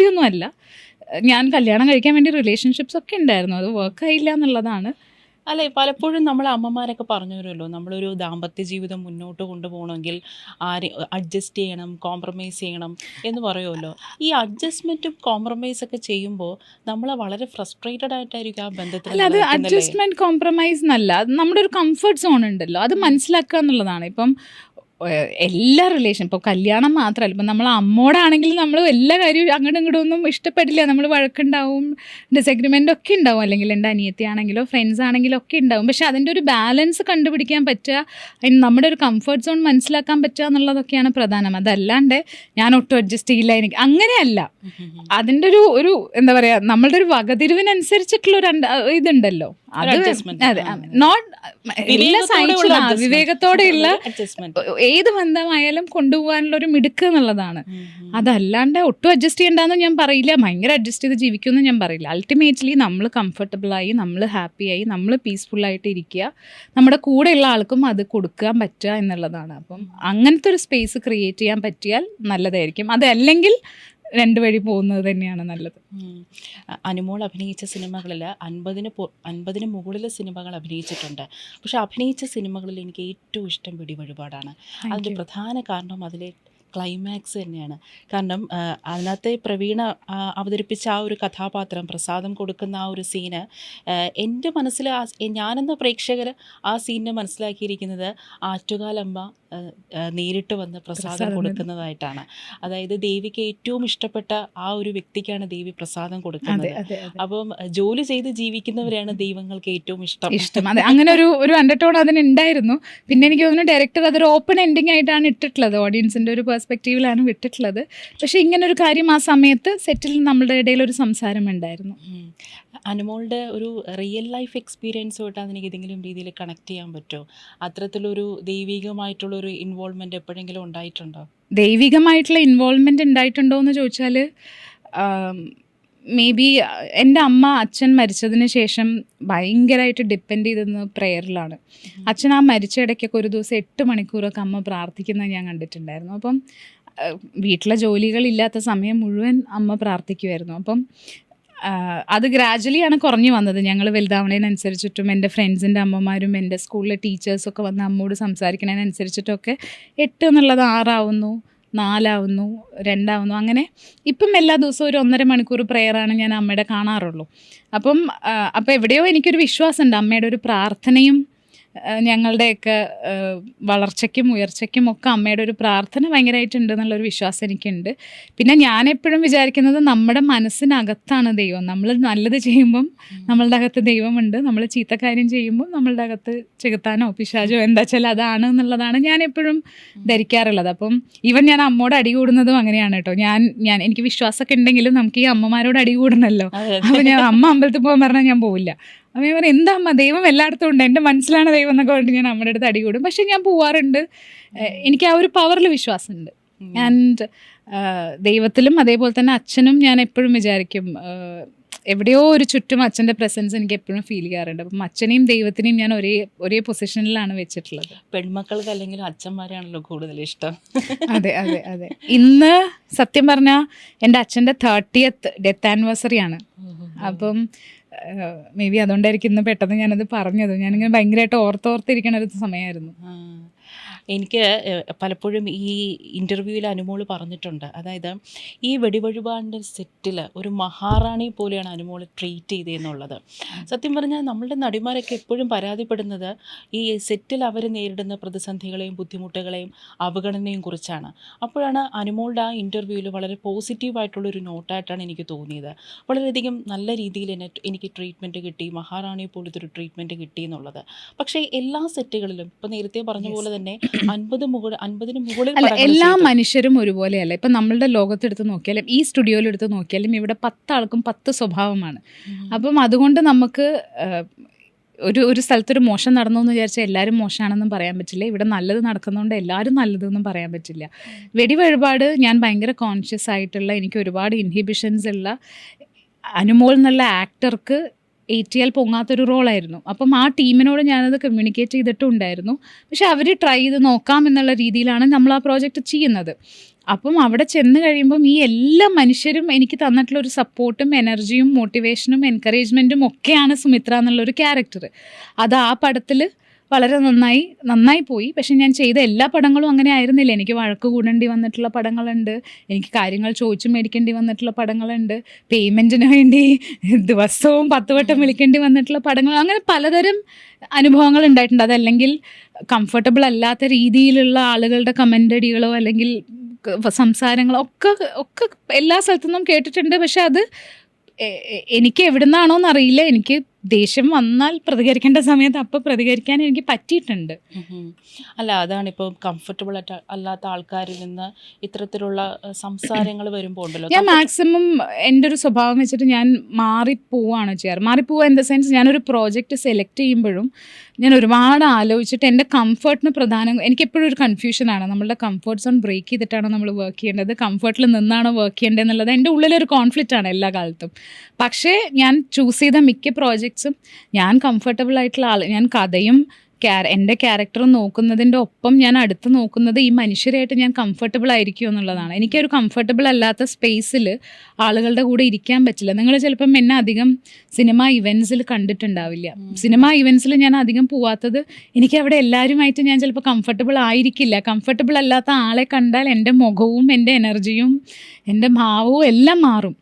ചോദ്യമൊന്നും അല്ല. ഞാൻ കല്യാണം കഴിക്കാൻ വേണ്ടി റിലേഷൻഷിപ്സ് ഒക്കെ ഉണ്ടായിരുന്നു, അത് വർക്കായില്ല എന്നുള്ളതാണ്. അല്ലെ, പലപ്പോഴും നമ്മളെ അമ്മമാരൊക്കെ പറഞ്ഞു തരുമല്ലോ, നമ്മളൊരു ദാമ്പത്യ ജീവിതം മുന്നോട്ട് കൊണ്ടുപോകണമെങ്കിൽ അഡ്ജസ്റ്റ് ചെയ്യണം, കോംപ്രമൈസ് ചെയ്യണം എന്ന് പറയുമല്ലോ. ഈ അഡ്ജസ്റ്റ്മെൻറ്റും കോംപ്രമൈസൊക്കെ ചെയ്യുമ്പോൾ നമ്മളെ വളരെ ഫ്രസ്ട്രേറ്റഡ് ആയിട്ടായിരിക്കും ആ ബന്ധത്തിൽ. അല്ല, അത് അഡ്ജസ്റ്റ്മെന്റ് കോംപ്രമൈസ് എന്നല്ല, അത് നമ്മുടെ ഒരു കംഫർട്ട് സോൺ ഉണ്ടല്ലോ, അത് മനസ്സിലാക്കുക എന്നുള്ളതാണ്. ഇപ്പം എല്ലാ റിലേഷൻ, ഇപ്പോൾ കല്യാണം മാത്രമല്ല, ഇപ്പം നമ്മൾ അമ്മോടാണെങ്കിൽ നമ്മൾ എല്ലാ കാര്യവും അങ്ങോട്ടും ഇങ്ങോട്ടും ഒന്നും ഇഷ്ടപ്പെടില്ല, നമ്മൾ വഴക്കുണ്ടാവും, ഡിസഗ്രിമെൻ്റ് ഒക്കെ ഉണ്ടാവും, അല്ലെങ്കിൽ എൻ്റെ അനിയത്തി ആണെങ്കിലോ ഫ്രണ്ട്സ് ആണെങ്കിലോ ഒക്കെ ഉണ്ടാവും. പക്ഷെ അതിൻ്റെ ഒരു ബാലൻസ് കണ്ടുപിടിക്കാൻ പറ്റുക, നമ്മുടെ ഒരു കംഫർട്ട് സോൺ മനസ്സിലാക്കാൻ പറ്റുക എന്നുള്ളതൊക്കെയാണ് പ്രധാനം. അതല്ലാണ്ട് ഞാൻ ഒട്ടും അഡ്ജസ്റ്റ് ചെയ്യില്ല, എനിക്ക് അങ്ങനെയല്ല. അതിൻ്റെ ഒരു എന്താ പറയുക, നമ്മളുടെ ഒരു വകതിരിവിനനുസരിച്ചിട്ടുള്ള ഇതുണ്ടല്ലോ, അത് അതെ, നോട്ട് എല്ലാ സൈഡിലും വിവേകത്തോടെയുള്ള ഏത് ബന്ധമായാലും കൊണ്ടുപോകാനുള്ള ഒരു മിടുക്ക് എന്നുള്ളതാണ്. അതല്ലാണ്ട് ഒട്ടും അഡ്ജസ്റ്റ് ചെയ്യണ്ടെന്ന് ഞാൻ പറയില്ല, ഭയങ്കര അഡ്ജസ്റ്റ് ചെയ്ത് ജീവിക്കുമെന്ന് ഞാൻ പറയില്ല. അൾട്ടിമേറ്റ്ലി നമ്മൾ കംഫർട്ടബിളായി, നമ്മൾ ഹാപ്പിയായി, നമ്മൾ പീസ്ഫുള്ളായിട്ട് ഇരിക്കുക, നമ്മുടെ കൂടെയുള്ള ആൾക്കും അത് കൊടുക്കാൻ പറ്റുക എന്നുള്ളതാണ്. അപ്പം അങ്ങനത്തെ ഒരു സ്പേസ് ക്രിയേറ്റ് ചെയ്യാൻ പറ്റിയാൽ നല്ലതായിരിക്കും. അതല്ലെങ്കിൽ രണ്ട് വഴി പോകുന്നത് തന്നെയാണ് നല്ലത്. അനുമോൾ അഭിനയിച്ച സിനിമകളിൽ 50-ന് മുകളിൽ സിനിമകൾ അഭിനയിച്ചിട്ടുണ്ട്. പക്ഷെ അഭിനയിച്ച സിനിമകളിൽ എനിക്ക് ഏറ്റവും ഇഷ്ടം വെടിവഴിപാടാണ്. അതിൻ്റെ പ്രധാന കാരണം അതിലെ ക്ലൈമാക്സ് തന്നെയാണ്. കാരണം അതിനകത്തെ പ്രവീണ അവതരിപ്പിച്ച ആ ഒരു കഥാപാത്രം, പ്രസാദം കൊടുക്കുന്ന ആ ഒരു സീന്, എൻ്റെ മനസ്സിൽ ഞാനെന്ന പ്രേക്ഷകർ ആ സീനിനെ മനസ്സിലാക്കിയിരിക്കുന്നത് ആറ്റുകാലമ്മ നേരിട്ട് വന്ന് പ്രസാദം കൊടുക്കുന്നതായിട്ടാണ്. അതായത് ദേവിക്ക് ഏറ്റവും ഇഷ്ടപ്പെട്ട ആ ഒരു വ്യക്തിക്കാണ് ദേവി പ്രസാദം കൊടുക്കുന്നത്. അപ്പം ജോലി ചെയ്ത് ജീവിക്കുന്നവരാണ് ദൈവങ്ങൾക്ക് ഏറ്റവും ഇഷ്ടം. അതെ, അങ്ങനെ ഒരു അണ്ടർടോൺ അതിനുണ്ടായിരുന്നു. പിന്നെ എനിക്ക് തോന്നുന്നു ഡയറക്ടർ അതൊരു ഓപ്പൺ എൻഡിങ് ആയിട്ടാണ് ഇട്ടിട്ടുള്ളത്, ഓഡിയൻസിൻ്റെ ഒരു പെർസ്പെക്റ്റീവിലാണ് വിട്ടിട്ടുള്ളത്. പക്ഷെ ഇങ്ങനൊരു കാര്യം ആ സമയത്ത് സെറ്റിൽ നമ്മളുടെ ഇടയിൽ ഒരു സംസാരം ഉണ്ടായിരുന്നു. അനുമോളുടെ ഒരു റിയൽ ലൈഫ് എക്സ്പീരിയൻസുമായിട്ട് അതെനിക്ക് ഏതെങ്കിലും രീതിയിൽ കണക്ട് ചെയ്യാൻ പറ്റുമോ? അത്തരത്തിലൊരു ദൈവികമായിട്ടുള്ളൊരു ഇൻവോൾവ്മെൻറ്റ് എപ്പോഴെങ്കിലും ഉണ്ടായിട്ടുണ്ടോ? ദൈവികമായിട്ടുള്ള ഇൻവോൾവ്മെൻറ്റ് ഉണ്ടായിട്ടുണ്ടോ എന്ന് ചോദിച്ചാൽ, മേ ബി എൻ്റെ അച്ഛൻ മരിച്ചതിന് ശേഷം ഭയങ്കരമായിട്ട് ഡിപ്പെൻഡ് ചെയ്തിരുന്നത് പ്രേയറിലാണ്. അച്ഛൻ ആ മരിച്ച ഇടയ്ക്കൊക്കെ ഒരു ദിവസം 8 മണിക്കൂറൊക്കെ അമ്മ പ്രാർത്ഥിക്കുന്നത് ഞാൻ കണ്ടിട്ടുണ്ടായിരുന്നു. അപ്പം വീട്ടിലെ ജോലികളില്ലാത്ത സമയം മുഴുവൻ അമ്മ പ്രാർത്ഥിക്കുമായിരുന്നു. അപ്പം അത് ഗ്രാജ്വലിയാണ് കുറഞ്ഞു വന്നത്. ഞങ്ങൾ വലുതാവണതിനനുസരിച്ചിട്ടും എൻ്റെ ഫ്രണ്ട്സിൻ്റെ അമ്മമാരും എൻ്റെ സ്കൂളിലെ ടീച്ചേഴ്സൊക്കെ വന്ന് അമ്മോട് സംസാരിക്കുന്നതിനനുസരിച്ചിട്ടൊക്കെ 8 എന്നുള്ളത് 6 ആവുന്നു, 4 ആവുന്നു, 2 ആവുന്നു. അങ്ങനെ ഇപ്പം എല്ലാ ദിവസവും ഒരു 1.5 മണിക്കൂർ പ്രെയറാണ് ഞാൻ അമ്മയുടെ കാണാറുള്ളൂ. അപ്പം എവിടെയോ എനിക്കൊരു വിശ്വാസമുണ്ട്, അമ്മയുടെ ഒരു പ്രാർത്ഥനയും ഞങ്ങളുടെയൊക്കെ വളർച്ചയ്ക്കും ഉയർച്ചയ്ക്കും ഒക്കെ അമ്മയുടെ ഒരു പ്രാർത്ഥന ഭയങ്കരമായിട്ടുണ്ട് എന്നുള്ളൊരു വിശ്വാസം എനിക്കുണ്ട്. പിന്നെ ഞാനെപ്പോഴും വിചാരിക്കുന്നത് നമ്മുടെ മനസ്സിനകത്താണ് ദൈവം. നമ്മൾ നല്ലത് ചെയ്യുമ്പം നമ്മളുടെ അകത്ത് ദൈവമുണ്ട്, നമ്മൾ ചീത്ത കാര്യം ചെയ്യുമ്പോൾ നമ്മളുടെ അകത്ത് ചെകുത്താനോ പിശാചോ എന്താ വെച്ചാൽ അതാണ് എന്നുള്ളതാണ് ഞാൻ എപ്പോഴും ധരിക്കാറുള്ളത്. അപ്പം ഈവൻ ഞാൻ അമ്മോട് അടി കൂടുന്നതും അങ്ങനെയാണ് കേട്ടോ. ഞാൻ എനിക്ക് വിശ്വാസമൊക്കെ ഉണ്ടെങ്കിലും നമുക്ക് ഈ അമ്മമാരോട് അടി കൂടണമല്ലോ. അപ്പോൾ ഞാൻ അമ്മ അമ്പലത്തിൽ പോകാൻ പറഞ്ഞാൽ ഞാൻ പോവില്ല. അപ്പം ഞാൻ പറയും, എന്താ അമ്മ, ദൈവം എല്ലായിടത്തും ഉണ്ട്, എൻ്റെ മനസ്സിലാണ് ദൈവം എന്നൊക്കെ പറഞ്ഞിട്ട് ഞാൻ അമ്മയുടെ അടുത്ത് അടി കൂടും. പക്ഷെ ഞാൻ പോവാറുണ്ട്. എനിക്ക് ആ ഒരു പവറിൽ വിശ്വാസമുണ്ട്. ആൻഡ് ദൈവത്തിലും അതേപോലെ തന്നെ അച്ഛനും ഞാൻ എപ്പോഴും വിചാരിക്കും, എവിടെയോ ഒരു ചുറ്റും അച്ഛൻ്റെ പ്രസൻസ് എനിക്ക് എപ്പോഴും ഫീൽ ചെയ്യാറുണ്ട്. അപ്പം അച്ഛനെയും ദൈവത്തിനെയും ഞാൻ ഒരേ പൊസിഷനിലാണ് വെച്ചിട്ടുള്ളത്. പെൺമക്കൾക്ക് അല്ലെങ്കിൽ അച്ഛന്മാരാണല്ലോ കൂടുതൽ ഇഷ്ടം. അതെ അതെ അതെ. ഇന്ന് സത്യം പറഞ്ഞാൽ എൻ്റെ അച്ഛൻ്റെ 30th ഡെത്ത് ആനിവേഴ്സറി ആണ്. അപ്പം മേ ബി അതുകൊണ്ടായിരിക്കും ഇന്ന് പെട്ടെന്ന് ഞാനത് പറഞ്ഞത്. ഞാനിങ്ങനെ ഭയങ്കരമായിട്ട് ഓർത്തിരിക്കണ ഒരു സമയമായിരുന്നു. എനിക്ക് പലപ്പോഴും ഈ ഇൻ്റർവ്യൂവിൽ അനുമോൾ പറഞ്ഞിട്ടുണ്ട്, അതായത് ഈ വെടിവഴിപാടിൻ്റെ സെറ്റിൽ ഒരു മഹാറാണി പോലെയാണ് അനുമോൾ ട്രീറ്റ് ചെയ്തതെന്നുള്ളത്. സത്യം പറഞ്ഞാൽ നമ്മളുടെ നടിമാരൊക്കെ എപ്പോഴും പരാതിപ്പെടുന്നത് ഈ സെറ്റിൽ അവർ നേരിടുന്ന പ്രതിസന്ധികളെയും ബുദ്ധിമുട്ടുകളെയും അവഗണനയും കുറിച്ചാണ്. അപ്പോഴാണ് അനുമോളുടെ ആ ഇൻ്റർവ്യൂവിൽ വളരെ പോസിറ്റീവായിട്ടുള്ളൊരു നോട്ടായിട്ടാണ് എനിക്ക് തോന്നിയത്. വളരെയധികം നല്ല രീതിയിൽ എനിക്ക് ട്രീറ്റ്മെൻറ്റ് കിട്ടി, മഹാറാണി പോലത്തെ ഒരു ട്രീറ്റ്മെൻറ്റ് കിട്ടി എന്നുള്ളത്. പക്ഷേ എല്ലാ സെറ്റുകളിലും ഇപ്പോൾ നേരത്തെ പറഞ്ഞ പോലെ തന്നെ 50-ന് മുകളിൽ എല്ലാ മനുഷ്യരും ഒരുപോലെയല്ല. ഇപ്പം നമ്മളുടെ ലോകത്തെടുത്ത് നോക്കിയാലും ഈ സ്റ്റുഡിയോയിലെടുത്ത് നോക്കിയാലും ഇവിടെ 10 ആൾക്കും 10 സ്വഭാവമാണ്. അപ്പം അതുകൊണ്ട് നമുക്ക് ഒരു സ്ഥലത്തൊരു മോശം നടന്നു എന്ന് വിചാരിച്ചാൽ എല്ലാവരും മോശമാണെന്നും പറയാൻ പറ്റില്ല. ഇവിടെ നല്ലത് നടക്കുന്നതുകൊണ്ട് എല്ലാവരും നല്ലതെന്നും പറയാൻ പറ്റില്ല. വെടിവഴിപാട് ഞാൻ ഭയങ്കര കോൺഷ്യസ് ആയിട്ടുള്ള, എനിക്ക് ഒരുപാട് ഇൻഹിബിഷൻസ് ഉള്ള അനുമോൾ എന്നുള്ള ആക്ടർക്ക് ATL പൊങ്ങാത്തൊരു റോളായിരുന്നു. അപ്പം ആ ടീമിനോട് ഞാനത് കമ്മ്യൂണിക്കേറ്റ് ചെയ്തിട്ടുണ്ടായിരുന്നു. പക്ഷെ അവർ ട്രൈ ചെയ്ത് നോക്കാം എന്നുള്ള രീതിയിലാണ് നമ്മൾ ആ പ്രോജക്റ്റ് ചെയ്യുന്നത്. അപ്പം അവിടെ ചെന്ന് കഴിയുമ്പം ഈ എല്ലാ മനുഷ്യരും എനിക്ക് തന്നിട്ടുള്ള ഒരു സപ്പോർട്ടും എനർജിയും മോട്ടിവേഷനും എൻകറേജ്മെൻറ്റും ഒക്കെയാണ് സുമിത്ര എന്നുള്ളൊരു ക്യാരക്ടർ. അത് ആ പടത്തിൽ വളരെ നന്നായി പോയി. പക്ഷെ ഞാൻ ചെയ്ത എല്ലാ പടങ്ങളും അങ്ങനെ ആയിരുന്നില്ല. എനിക്ക് വഴക്ക് കൂടേണ്ടി വന്നിട്ടുള്ള പടങ്ങളുണ്ട്, എനിക്ക് കാര്യങ്ങൾ ചോദിച്ചു മേടിക്കേണ്ടി വന്നിട്ടുള്ള പടങ്ങളുണ്ട്, പേയ്മെൻറ്റിന് വേണ്ടി ദിവസവും 10 വട്ടം വിളിക്കേണ്ടി വന്നിട്ടുള്ള പടങ്ങൾ, അങ്ങനെ പലതരം അനുഭവങ്ങൾ ഉണ്ടായിട്ടുണ്ട്. അതല്ലെങ്കിൽ കംഫർട്ടബിൾ അല്ലാത്ത രീതിയിലുള്ള ആളുകളുടെ കമൻ്റടികളോ അല്ലെങ്കിൽ സംസാരങ്ങളോ ഒക്കെ എല്ലാ സ്ഥലത്തുനിന്നും കേട്ടിട്ടുണ്ട്. പക്ഷെ അത് എനിക്ക് എവിടുന്നാണോന്ന് അറിയില്ല, എനിക്ക് ദേഷ്യം വന്നാൽ പ്രതികരിക്കേണ്ട സമയത്ത് അപ്പം പ്രതികരിക്കാൻ എനിക്ക് പറ്റിയിട്ടുണ്ട്. അല്ല, അതാണിപ്പോൾ കംഫർട്ടബിൾ അല്ലാത്ത ആൾക്കാരിൽ നിന്ന് ഇത്തരത്തിലുള്ള സംസാരങ്ങൾ വരുമ്പോൾ ഉണ്ടല്ലോ, ഞാൻ മാക്സിമം എൻ്റെ ഒരു സ്വഭാവം വെച്ചിട്ട് ഞാൻ മാറിപ്പോവാണ് ചെയ്യാറ്. മാറിപ്പോവുക ഇൻ ദ സെൻസ്, ഞാനൊരു പ്രോജക്റ്റ് സെലക്ട് ചെയ്യുമ്പോഴും ഞാൻ ഒരുപാട് ആലോചിച്ചിട്ട് എൻ്റെ കംഫർട്ടിന് പ്രധാനം. എനിക്കെപ്പോഴും ഒരു കൺഫ്യൂഷനാണ്, നമ്മളുടെ കംഫർട്ട് സോൺ ബ്രേക്ക് ചെയ്തിട്ടാണോ നമ്മൾ വർക്ക് ചെയ്യേണ്ടത്, കംഫർട്ടിൽ നിന്നാണോ വർക്ക് ചെയ്യേണ്ടത് എന്നുള്ളത് എൻ്റെ ഉള്ളിലൊരു കോൺഫ്ലിക്റ്റാണ് എല്ലാ കാലത്തും. പക്ഷേ ഞാൻ ചൂസ് ചെയ്ത മിക്ക പ്രോജക്ട്സും ഞാൻ കംഫർട്ടബിൾ ആയിട്ടുള്ള ഞാൻ കഥയും എൻ്റെ ക്യാരക്ടറും നോക്കുന്നതിൻ്റെ ഒപ്പം ഞാൻ അടുത്ത് നോക്കുന്നത് ഈ മനുഷ്യരായിട്ട് ഞാൻ കംഫർട്ടബിൾ ആയിരിക്കും എന്നുള്ളതാണ്. എനിക്കൊരു കംഫർട്ടബിൾ അല്ലാത്ത സ്പേസിൽ ആളുകളുടെ കൂടെ ഇരിക്കാൻ പറ്റില്ല. നിങ്ങൾ ചിലപ്പം എന്നെ അധികം സിനിമ ഇവൻറ്റ്സിൽ കണ്ടിട്ടുണ്ടാവില്ല. സിനിമ ഇവൻറ്റ്സിൽ ഞാൻ അധികം പോവാത്തത് എനിക്കവിടെ എല്ലാവരുമായിട്ട് ഞാൻ ചിലപ്പോൾ കംഫർട്ടബിൾ ആയിരിക്കില്ല. കംഫർട്ടബിൾ അല്ലാത്ത ആളെ കണ്ടാൽ എൻ്റെ മുഖവും എൻ്റെ എനർജിയും എൻ്റെ ഭാവവും എല്ലാം മാറും.